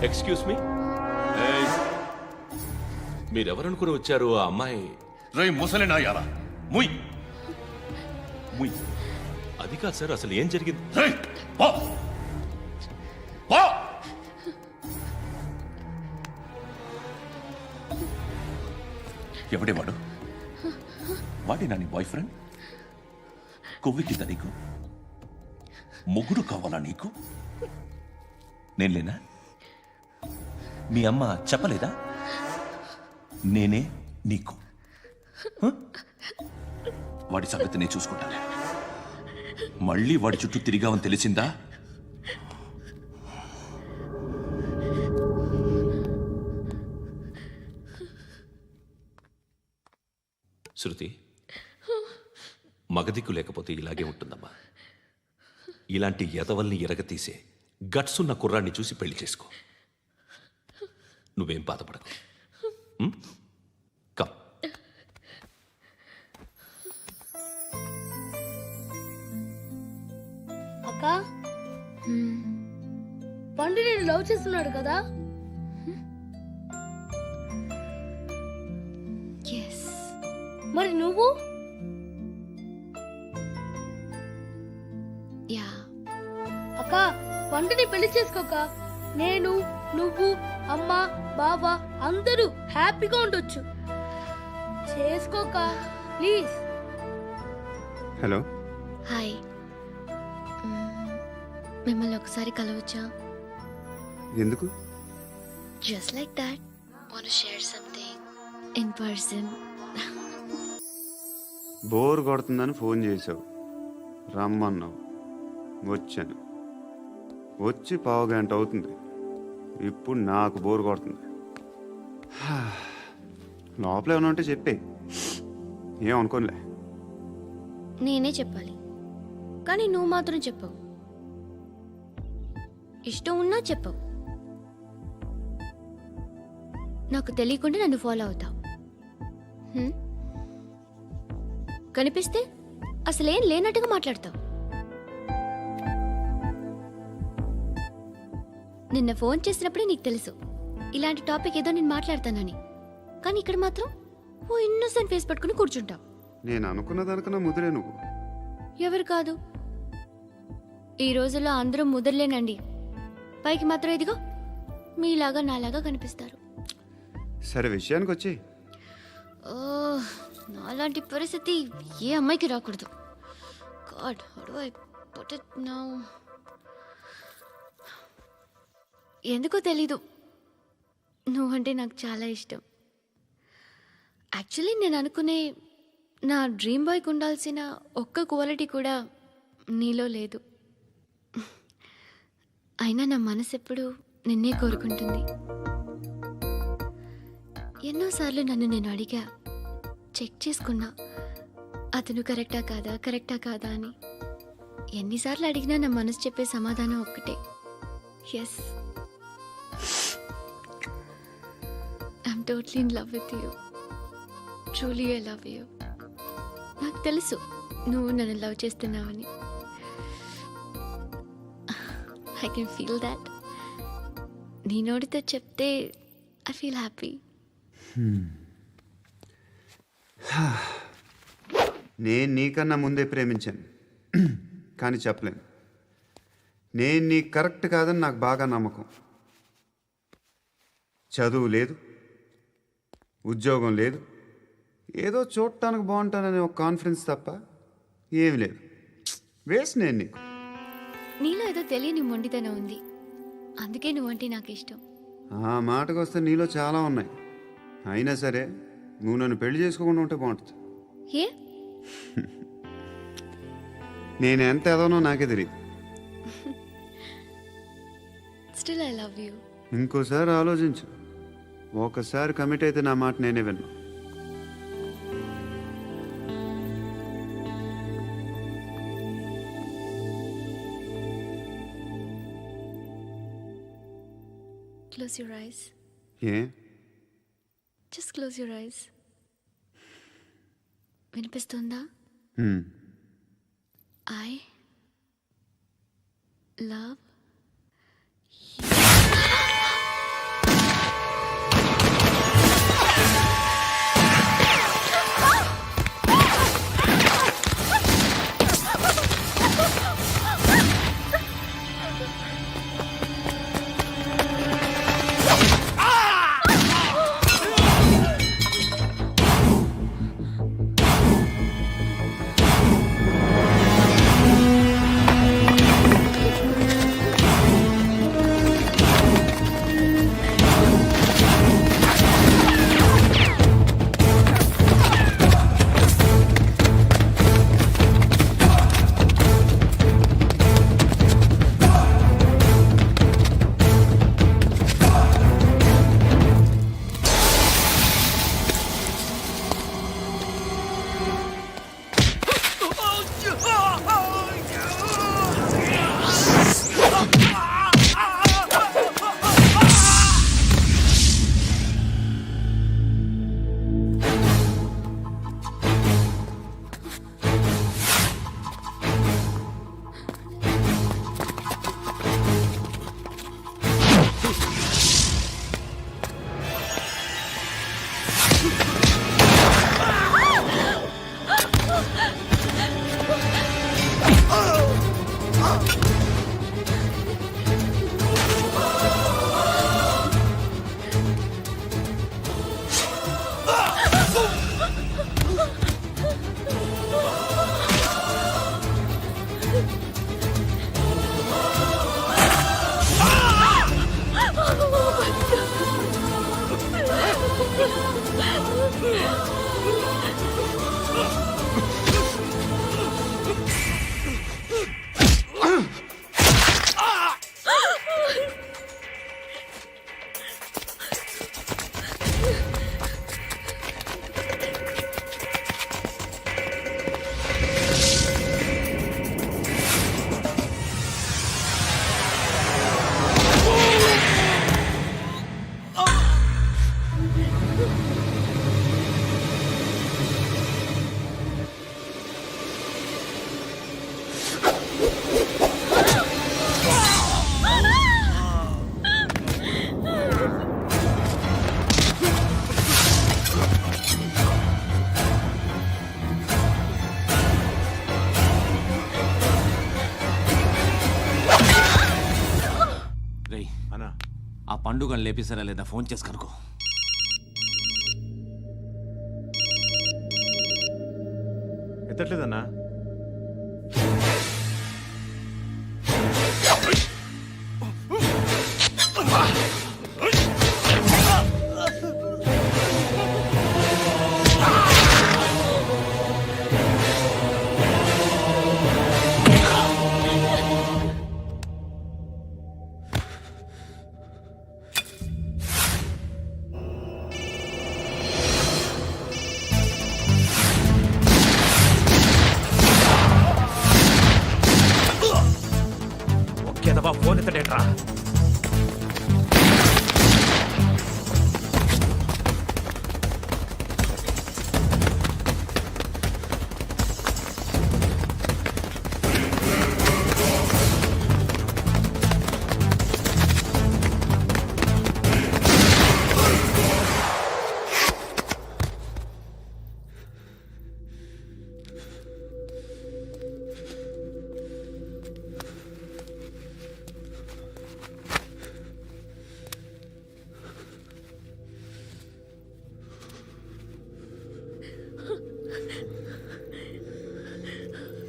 Excuse me, మీరెవరనుకుని వచ్చారు? ఆ అమ్మాయి రై ముసలి నాయాల ముయ్ ముయ్. అది కాదు సార్, అసలు ఏం జరిగింది? రై పో పో. ఎవడే వాడు? వాడేనా నీ బాయ్ ఫ్రెండ్? కొవ్వికిందా నీకు? మొగుడు కావాలా నీకు? నేను లేనా? మీ అమ్మ చెప్పలేదా నేనే నీకు? వాడి సంగతి నేను చూసుకుంటాను. మళ్ళీ వాడి చుట్టూ తిరిగావని తెలిసిందా? శృతి, మగదిక్కు లేకపోతే ఇలాగే ఉంటుందమ్మా. ఇలాంటి ఎదవల్ని ఎరగతీసే గట్స్ ఉన్న కుర్రాన్ని చూసి పెళ్లి చేసుకో. నువ్వేం బాధపడకు. కమ్. అక్క, పండు నేను లవ్ చేస్తున్నాడు కదా? మరి నువ్వు? అక్క, పండుని పెళ్లి చేసుకోక నేను, నువ్వు, అమ్మ, బావ అందరూ హ్యాపీగా ఉండొచ్చు. చేసుకోక ప్లీజ్. Hello, hi. మిమ్మల్ని ఒకసారి కలవచ్చా? ఎందుకు? Just like that. Want share something in person. Bore కొడుతుందని ఫోన్ చేసావు, రమ్మన్నావు, వచ్చాను. వచ్చి పావు గంట అవుతుంది. ఇప్పుడు నాకు బోర్ కొడుతుంది. లోపల ఏమైనా ఉంటే చెప్పే, ఏమనుకోనిలే. నేనే చెప్పాలి, కానీ నువ్వు మాత్రం చెప్పవు. ఇష్టం ఉన్నా చెప్పవు. నాకు తెలియకుండా నన్ను ఫాలో అవుతావు. కనిపిస్తే అసలేం లేనట్టుగా మాట్లాడతావు. నిన్న ఫోన్ చేసినప్పుడే నీకు తెలుసు ఇలాంటి టాపిక్ ఏదో నేను మాట్లాడతానని. కానీ ఇక్కడ మాత్రం ఓ ఇన్నోసెంట్ ఫేస్ పట్టుకుని కూర్చుంటావు. నేను అనుకున్నదనుకున్న ముదిరే నువ్వు. ఎవరు కాదు, ఈ రోజుల్లో అందరూ ముదరలేనండి. పైకి మాత్రం ఇదిగో మీలాగా నాలాగా కనిపిస్తారు. సరే, విషయానికి వచ్చి. నాలాంటి పరిస్థితి ఏ అమ్మాయికి రాకూడదు. God, how do I put it now? ఎందుకో తెలీదు, నువ్వంటే నాకు చాలా ఇష్టం. యాక్చువల్లీ నేను అనుకునే నా డ్రీమ్ బాయ్కి ఉండాల్సిన ఒక్క క్వాలిటీ కూడా నీలో లేదు. అయినా నా మనసు ఎప్పుడు నిన్నే కోరుకుంటుంది. ఎన్నోసార్లు నన్ను నేను అడిగా, చెక్ చేసుకున్నా అతను కరెక్టా కాదా అని. ఎన్నిసార్లు అడిగినా నా మనసు చెప్పే సమాధానం ఒక్కటే, yes, I'm totally in love with you. Truly I love you. నాకు తెలుసు నువ్వు నన్ను లవ్ చేస్తున్నావని. I can feel that. నీ నోటితో చెప్తే ఐ ఫీల్ హ్యాపీ. నేను నీకన్నా ముందే ప్రేమించాను, కానీ చెప్పలేను. నేను నీకు కరెక్ట్ కాదని నాకు బాగా నమ్మకం. చదువు లేదు, ఉద్యోగం లేదు, ఏదో చూడటానికి బాగుంటాననే ఒక కాన్ఫిడెన్స్ తప్ప ఏమి లేదు. వేస్ట్ నేను నీకు. నీలో ఏదో తెలియని మొండితనం ఉంది, అందుకే నువ్వంటే నాకు ఇష్టం. ఆ మాటకు వస్తే నీలో చాలా ఉన్నాయి. అయినా సరే నువ్వు నన్ను పెళ్లి చేసుకోకుండా ఉంటే బాగుంటుంది. ఏ? నేను ఎంత ఎదవనో నాకే తెలియదు. Still I love you. ఇంకోసారి ఆలోచించు. ఒకసారి కమిట్ అయితే నా మాట నేనే విన్నా. Close your eyes. A? Just close your eyes. వినిపిస్తుందా? I love you. పండుగను లేపిస్తారా లేదా ఫోన్ చేసి కనుకో. ఎత్తట్లేదన్నా. ఒకేదవా ఫోన్ ఎత్తడేట్రా?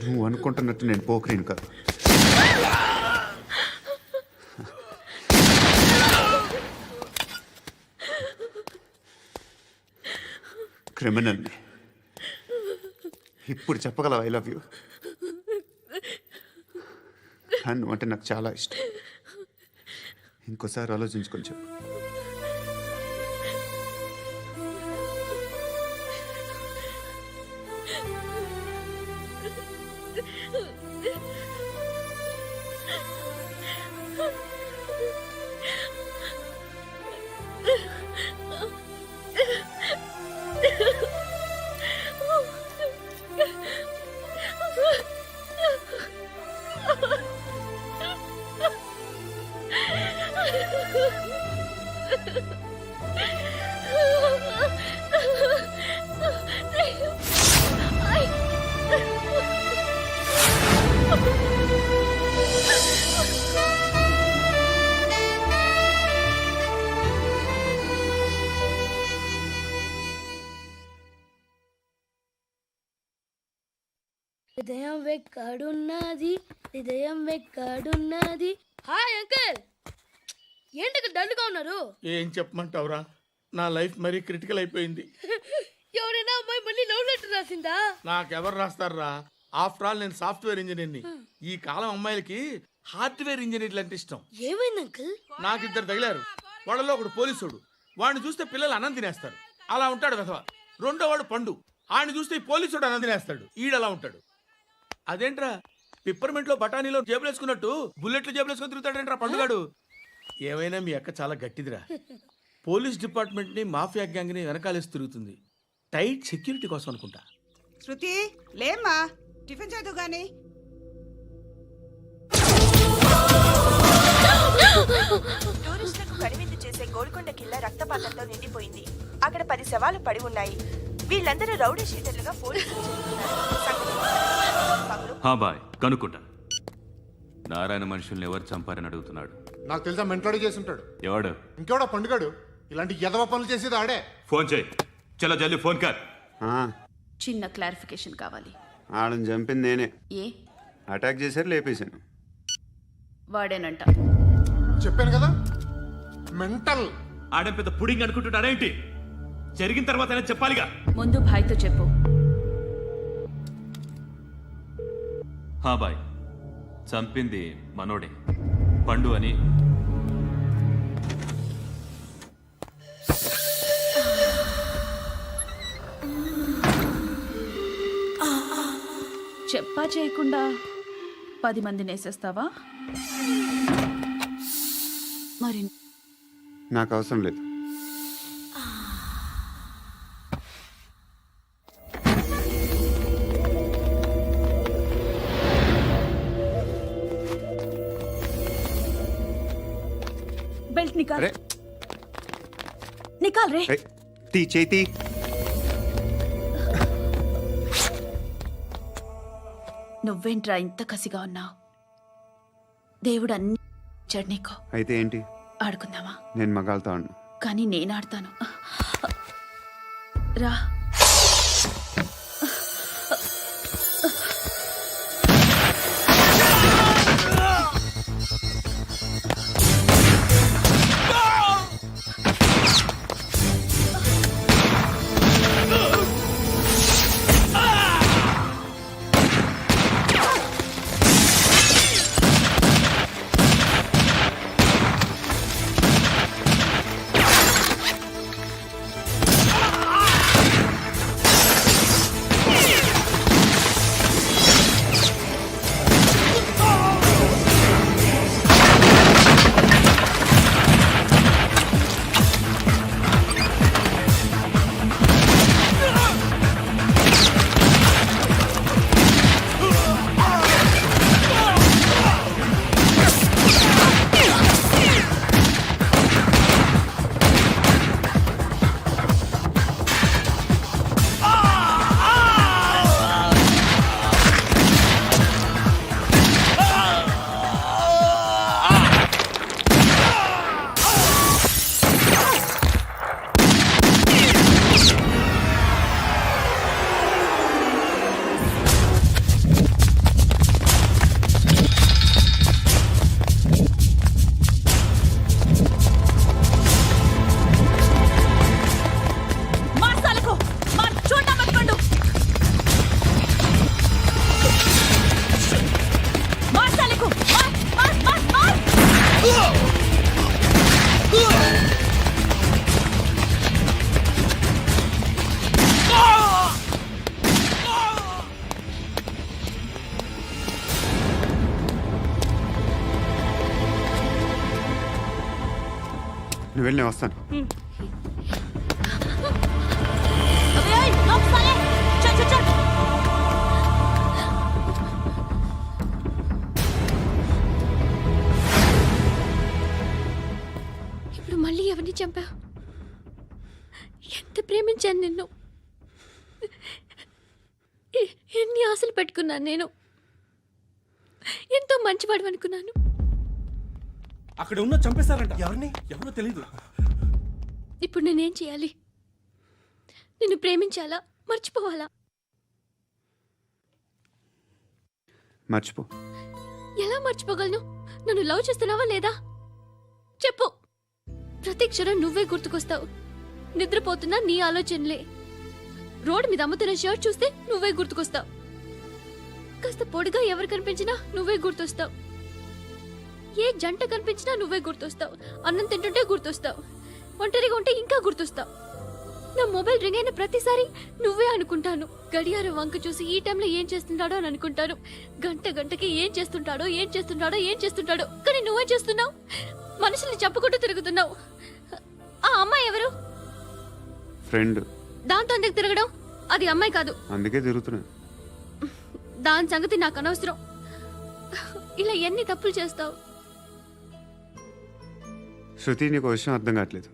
నువ్వు అనుకుంటున్నట్టు నేను పోకరీని కాదు. క్రిమినల్ని. ఇప్పుడు చెప్పగలవు ఐ లవ్ యూ. నువ్వు అంటే నాకు చాలా ఇష్టం. ఇంకోసారి ఆలోచించుకొని చెప్పు. హృదయం వెక్కడున్నది, హృదయం వెక్కడున్నది. హాయ్ అంకుల్, ఏంటి డల్గా ఉన్నారు? ఏం చెప్పమంటావురా, నా లైఫ్ మరీ క్రిటికల్ అయిపోయింది. ఎవరైనా అమ్మాయి మళ్ళీ లవ్ లెటర్ రాసిందా? నాకెవరు రాస్తారా? ఆఫ్టర్ ఆల్ నేను సాఫ్ట్వేర్ ఇంజనీర్ని. ఈ కాలం అమ్మాయిలకి హార్డ్వేర్ ఇంజనీర్లు అంటే ఇష్టం. ఏమైంది అంకుల్? నాకు ఇద్దరు తగిలారు. వాళ్ళలో ఒకడు పోలీసుడు. వాడిని చూస్తే పిల్లలు అన్నం తినేస్తారు, అలా ఉంటాడు వెధవ. రెండో వాడు పండు. ఆయన చూస్తే ఈ పోలీసుడు అన్నం తినేస్తాడు, ఈడలా ఉంటాడు. అదేంట్రా పిప్పర్మెంట్ లో బఠానీలో జేబులు వేసుకున్నట్టు బుల్లెట్లు జేబులు వేసుకుని తిరుగుతాడేంట్రా పండుగాడు. ఏమైనా మీ అక్క చాలా గట్టిదిరా. పోలీస్ డిపార్ట్మెంట్ ని మాఫియా గ్యాంగ్ ని వెనకాలేసి తిరుగుతుంది. టైట్ సెక్యూరిటీ కోసం అనుకుంటా. శృతి లేమ్మా, టిఫిన్ చేద్దు గాని. టూరిస్టులకు కనువిందు చేసే గోల్కొండ కిల్లా రక్తపాతంతో నిండిపోయింది. అక్కడ 10 శవాలు పడి ఉన్నాయి. వీళ్ళందరూ రౌడీ షీటర్లుగా పోలీసులు బాయ్ కనుక్కుంటా. నారాయణ మనుషుల్ని ఎవరు చంపారని అడుగుతున్నాడు. నాకు తెలుసా మెంట్లాడి చేసి ఉంటాడు. ఎవడు? ఇంకెవడా పండుగాడు. ఇలాంటి ఎదవ పనులు చేసేది ఆడే. ఫోన్ చేయి. చలో జల్దీ ఫోన్ కర్. చిన్న క్లారిఫికేషన్ కావాలి. ఆడని చంపింది నేనే. ఏ అటాక్ చేశారు, లేపేశాను. వాడేనంట. చెప్పాను కదా మెంటల్. ఆడే పెద్ద పుడింగ్ అనుకుంటున్నాడేంటి? జరిగిన తర్వాత చెప్పాలిగా. ముందు భాయ్తో చెప్పు. బాయ్ చంపింది మనోడే, పండు అని. చెప్పా చేయకుండా 10 మందిని వేసేస్తావా? మరి నాకు అవసరం లేదు. బెల్ట్ నికాల్. నికాల్ రే. తీ చేతి. నువ్వేంట్రా ఇంత కసిగా ఉన్నావు? దేవుడు అన్ని ఇచ్చాడు నీకు. అయితే ఏంటి? ఆడుకుందామా? నేను మగాళ్ళతో ఆడను. కానీ నేను ఆడతాను. రా. నువ్వు వెళ్ళి నేను వస్తాను. ఇప్పుడు మళ్ళీ ఎవరిని చంపా? ఎంత ప్రేమించాను నిన్ను, ఎన్ని ఆశలు పెట్టుకున్నాను నేను. ఎంతో మంచివాడు అనుకున్నాను. అక్కడ ఉన్న చంపేశారంట. ఎవరిని? ఎవరో తెలీదు. ఇప్పుడు నేనేం చేయాలి? నిన్ను ప్రేమించాలా, మర్చిపోవాలా? మర్చిపో. ఎలా మర్చిపోగలను? నన్ను లవ్ చేస్తున్నావా లేదా చెప్పు. ప్రతి క్షణం నువ్వే గుర్తుకొస్తావు. నిద్రపోతున్నా నీ ఆలోచనలే. రోడ్డు మీద అమ్ముతున్న షర్ట్ చూస్తే నువ్వే గుర్తుకొస్తావు. కాస్త పొడిగా ఎవరు కనిపించినా నువ్వే గుర్తొస్తావు. ఏ జంట కనిపించినా నువ్వే గుర్తొస్తావు. అన్నం తింటుంటే గుర్తొస్తావు. ఒంటరిగా ఉంటే ఇంకా గుర్తొస్తావు. నా మొబైల్ రింగ్ అయిన ప్రతిసారి నువ్వే అనుకుంటాను. గడియారం వంక చూసి ఈ టైంలో ఏం చేస్తుంటాడో అని అనుకుంటాను. గంట గంటకి ఏం చేస్తుంటాడో కానీ నువ్వే చేస్తున్నావు. మనుషుల్ని చంపుకుంటూ తిరుగుతున్నావు. ఆ అమ్మాయి ఎవరు? ఫ్రెండ్. దాంతో ఎందుకు తిరగడం? అది అమ్మాయి కాదు. అందుకే తిరుగుతున్నా. దాని సంగతి నాకు అనవసరం. ఇలా ఎన్ని తప్పులు చేస్తావు? శృతి, నీకు విషయం అర్థం కావట్లేదు.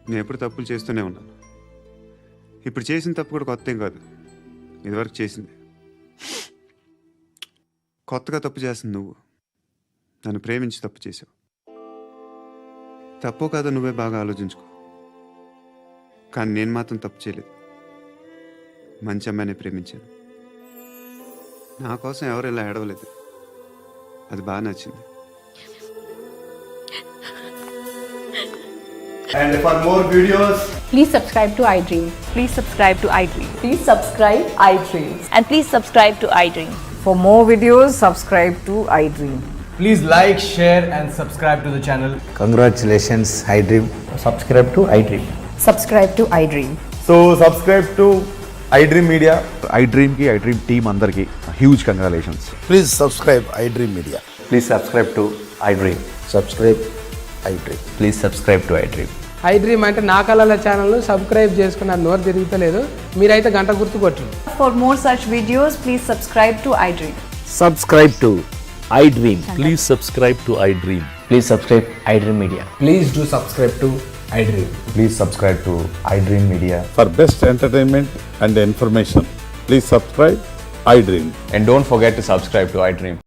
నేను ఎప్పుడు తప్పులు చేస్తూనే ఉన్నాను. ఇప్పుడు చేసిన తప్పు కూడా కొత్త ఏం కాదు, ఇదివరకు చేసింది. కొత్తగా తప్పు చేస్తుంది నువ్వు. నన్ను ప్రేమించి తప్పు చేసావు. తప్పో కాదో నువ్వే బాగా ఆలోచించుకో. కానీ నేను మాత్రం తప్పు చేయలేదు. మంచి అమ్మాయిని ప్రేమించాను. నా కోసం ఎవరు ఇలా ఏడవలేదు. అది బాగా నచ్చింది. And for more videos, Please subscribe to iDream. Please subscribe to iDream. please subscribe iDream. And please subscribe to iDream. For more videos, subscribe to iDream. Please like, share and subscribe to the channel. Congratulations, iDream. Subscribe to iDream. Subscribe to iDream. So subscribe to iDream Media. iDream ki iDream team andarki huge congratulations. Please subscribe iDream Media. Please subscribe to iDream. Subscribe iDream. Please subscribe to iDream. iDream అంటే నా కళల channel subscribe చేసుకున్న నోరు తిరుగుతలేదు. మీరైతే గంట గుర్తు కొట్టండి. For more such videos, please subscribe to iDream. Subscribe to iDream. Please subscribe to iDream. Please subscribe iDream Media. Please do subscribe to iDream. Please subscribe to iDream Media. For best entertainment and information, please subscribe iDream. And don't forget to subscribe to iDream.